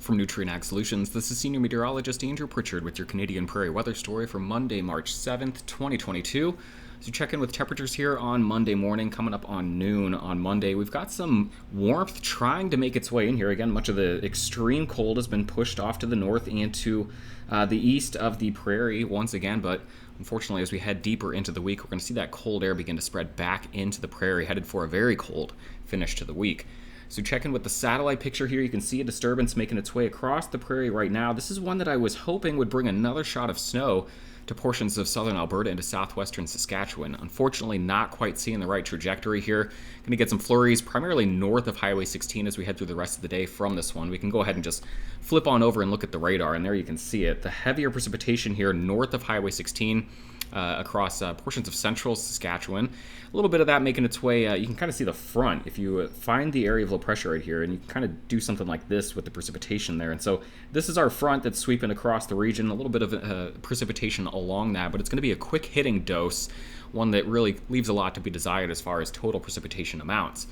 From Nutrien Ag Solutions, this is Senior Meteorologist Andrew Pritchard with your Canadian Prairie weather story for Monday, March 7th, 2022. So check in with temperatures here on Monday morning, coming up on noon on Monday. We've got some warmth trying to make its way in here. Again, much of the extreme cold has been pushed off to the north and to the east of the Prairie once again, but unfortunately, as we head deeper into the week, we're going to see that cold air begin to spread back into the Prairie, headed for a very cold finish to the week. So check in with the satellite picture here. You can see a disturbance making its way across the Prairie right now. This is one that I was hoping would bring another shot of snow to portions of southern Alberta into southwestern Saskatchewan. Unfortunately, not quite seeing the right trajectory here. Going to get some flurries primarily north of Highway 16 as we head through the rest of the day from this one. We can go ahead and just flip on over and look at the radar, and there you can see it. The heavier precipitation here north of Highway 16 across portions of central Saskatchewan. A little bit of that making its way, you can kind of see the front if you find the area of low pressure right here, and you can kind of do something like this with the precipitation there. And so this is our front that's sweeping across the region, a little bit of precipitation along that, but it's going to be a quick hitting dose, one that really leaves a lot to be desired as far as total precipitation amounts.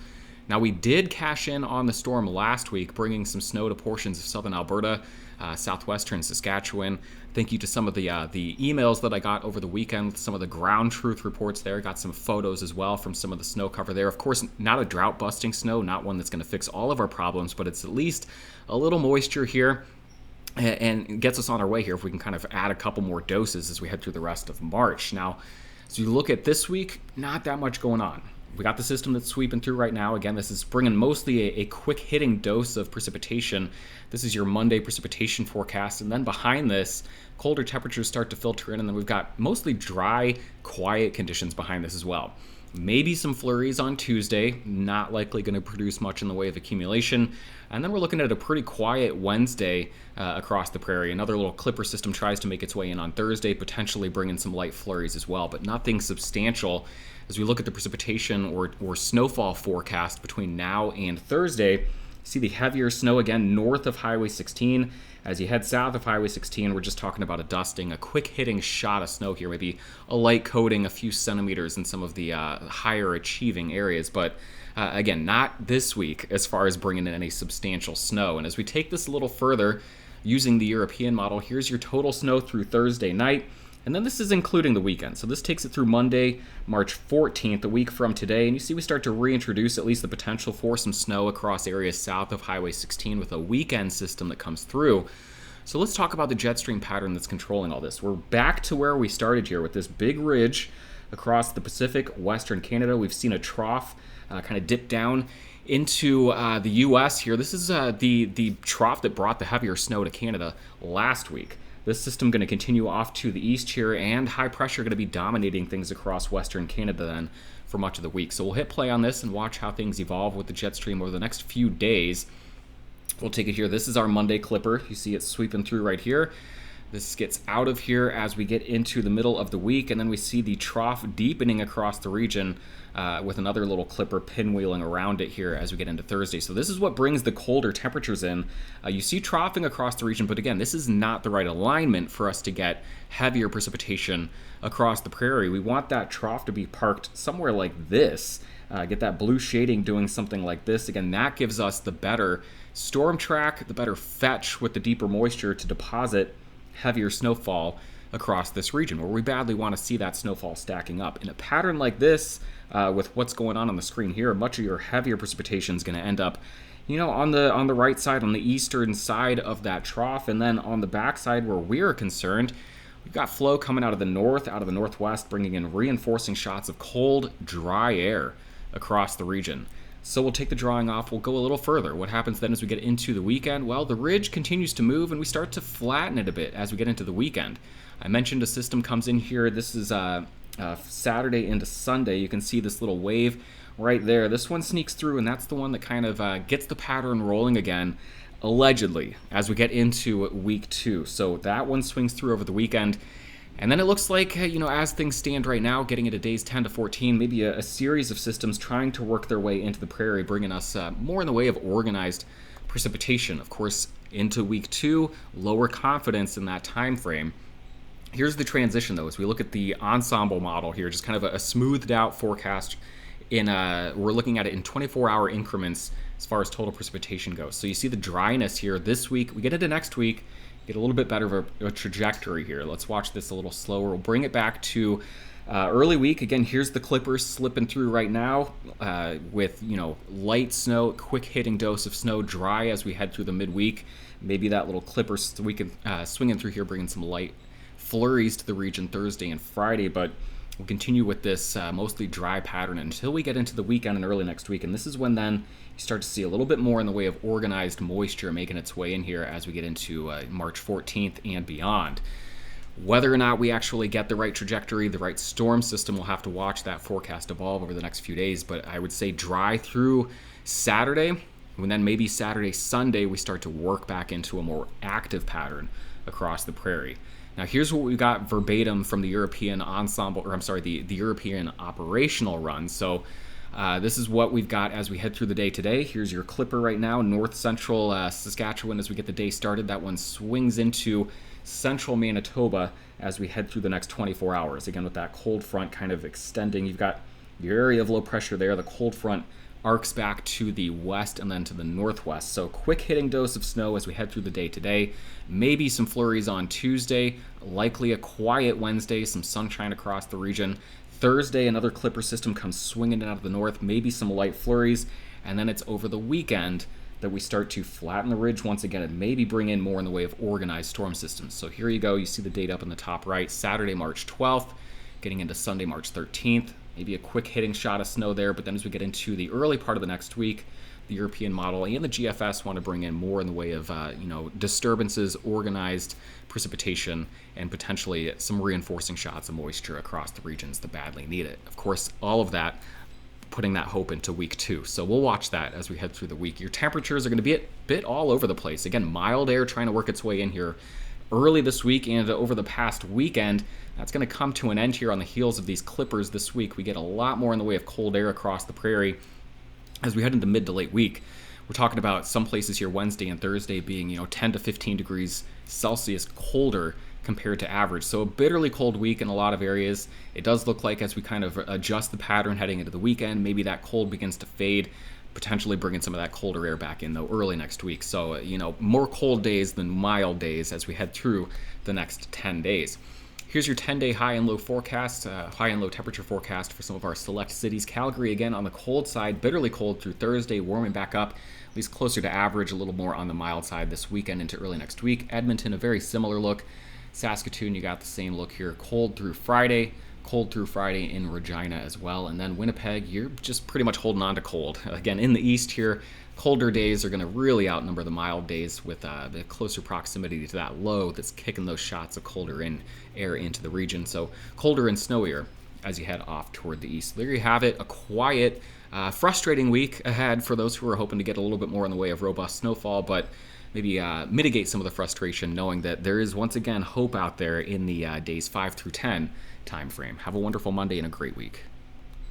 Now, we did cash in on the storm last week, bringing some snow to portions of southern Alberta, southwestern Saskatchewan. Thank you to some of the emails that I got over the weekend with some of the ground truth reports there. Got some photos as well from some of the snow cover there. Of course, not a drought-busting snow, not one that's going to fix all of our problems, but it's at least a little moisture here and gets us on our way here if we can kind of add a couple more doses as we head through the rest of March. Now, as you look at this week, not that much going on. We got the system that's sweeping through right now. Again, this is bringing mostly a quick hitting dose of precipitation. This is your Monday precipitation forecast. And then behind this, colder temperatures start to filter in. And then we've got mostly dry, quiet conditions behind this as well. Maybe some flurries on Tuesday, not likely going to produce much in the way of accumulation. And then we're looking at a pretty quiet Wednesday across the Prairie. Another little clipper system tries to make its way in on Thursday, potentially bringing some light flurries as well, but nothing substantial. As we look at the precipitation or snowfall forecast between now and Thursday, see the heavier snow again north of Highway 16. As you head south of Highway 16, we're just talking about a dusting, a quick hitting shot of snow here, maybe a light coating, a few centimeters in some of the higher achieving areas. But again, not this week as far as bringing in any substantial snow. And as we take this a little further, using the European model, here's your total snow through Thursday night. And then this is including the weekend. So this takes it through Monday, March 14th, a week from today. And you see we start to reintroduce at least the potential for some snow across areas south of Highway 16 with a weekend system that comes through. So let's talk about the jet stream pattern that's controlling all this. We're back to where we started here with this big ridge across the Pacific, Western Canada. We've seen a trough kind of dip down into the U.S. here. This is the trough that brought the heavier snow to Canada last week. This system going to continue off to the east here, and high pressure going to be dominating things across Western Canada then for much of the week. So we'll hit play on this and watch how things evolve with the jet stream over the next few days. We'll take it here. This is our Monday clipper. You see it sweeping through right here. This gets out of here as we get into the middle of the week, and then we see the trough deepening across the region with another little clipper pinwheeling around it here as we get into Thursday. So this is what brings the colder temperatures in. You see troughing across the region, but again, this is not the right alignment for us to get heavier precipitation across the Prairie. We want that trough to be parked somewhere like this. Get that blue shading doing something like this. Again, that gives us the better storm track, the better fetch with the deeper moisture to deposit heavier snowfall across this region where we badly want to see that snowfall stacking up. In a pattern like this, with what's going on the screen here, much of your heavier precipitation is going to end up, on the right side, on the eastern side of that trough, and then on the back side where we're concerned, we've got flow coming out of the north, out of the northwest, bringing in reinforcing shots of cold, dry air across the region. So we'll take the drawing off. We'll go a little further. What happens then as we get into the weekend? Well, the ridge continues to move, and we start to flatten it a bit as we get into the weekend. I mentioned a system comes in here. This is Saturday into Sunday. You can see this little wave right there. This one sneaks through, and that's the one that kind of gets the pattern rolling again, allegedly, as we get into week 2. So that one swings through over the weekend. And then it looks like, as things stand right now, getting into days 10 to 14, maybe a series of systems trying to work their way into the Prairie, bringing us more in the way of organized precipitation. Of course, into week 2, lower confidence in that time frame. Here's the transition, though, as we look at the ensemble model here, just kind of a smoothed out forecast. We're looking at it in 24-hour increments as far as total precipitation goes. So you see the dryness here this week. We get into next week, get a little bit better of a trajectory here. Let's watch this a little slower. We'll bring it back to early week. Again, here's the clippers slipping through right now with, light snow, quick hitting dose of snow, dry as we head through the midweek. Maybe that little clipper swinging through here, bringing some light flurries to the region Thursday and Friday, but we'll continue with this mostly dry pattern until we get into the weekend and early next week. And this is when then you start to see a little bit more in the way of organized moisture making its way in here as we get into March 14th and beyond. Whether or not we actually get the right trajectory, the right storm system, we'll have to watch that forecast evolve over the next few days. But I would say dry through Saturday, and then maybe Saturday, Sunday, we start to work back into a more active pattern across the prairie. Now, here's what we got verbatim from the European the European operational run. So this is what we've got as we head through the day today. Here's your clipper right now, north central Saskatchewan as we get the day started. That one swings into central Manitoba as we head through the next 24 hours. Again, with that cold front kind of extending, you've got your area of low pressure there. The cold front arcs back to the west and then to the northwest. So quick hitting dose of snow as we head through the day today. Maybe some flurries on Tuesday, likely a quiet Wednesday, some sunshine across the region. Thursday, another clipper system comes swinging in out of the north, maybe some light flurries, and then it's over the weekend that we start to flatten the ridge once again and maybe bring in more in the way of organized storm systems. So here you go, you see the date up in the top right, Saturday, March 12th, getting into Sunday, March 13th. Maybe a quick hitting shot of snow there, but then as we get into the early part of the next week, the European model and the GFS want to bring in more in the way of disturbances, organized precipitation, and potentially some reinforcing shots of moisture across the regions that badly need it. Of course, all of that putting that hope into week 2. So we'll watch that as we head through the week. Your temperatures are going to be a bit all over the place. Again, mild air trying to work its way in here early this week and over the past weekend. That's going to come to an end here on the heels of these clippers this week. We get a lot more in the way of cold air across the prairie as we head into mid to late week. We're talking about some places here Wednesday and Thursday being 10 to 15 degrees Celsius colder compared to average. So a bitterly cold week in a lot of areas. It does look like as we kind of adjust the pattern heading into the weekend, maybe that cold begins to fade, potentially bringing some of that colder air back in though early next week. So, more cold days than mild days as we head through the next 10 days. Here's your 10-day high and low forecast, high and low temperature forecast for some of our select cities. Calgary, again, on the cold side, bitterly cold through Thursday, warming back up, at least closer to average, a little more on the mild side this weekend into early next week. Edmonton, a very similar look. Saskatoon, you got the same look here. Cold through Friday in Regina as well. And then Winnipeg, you're just pretty much holding on to cold. Again, in the east here, colder days are going to really outnumber the mild days with the closer proximity to that low that's kicking those shots of colder air into the region. So colder and snowier as you head off toward the east. There you have it, a quiet, frustrating week ahead for those who are hoping to get a little bit more in the way of robust snowfall, but maybe mitigate some of the frustration knowing that there is once again hope out there in the days 5 through 10 time frame. Have a wonderful Monday and a great week.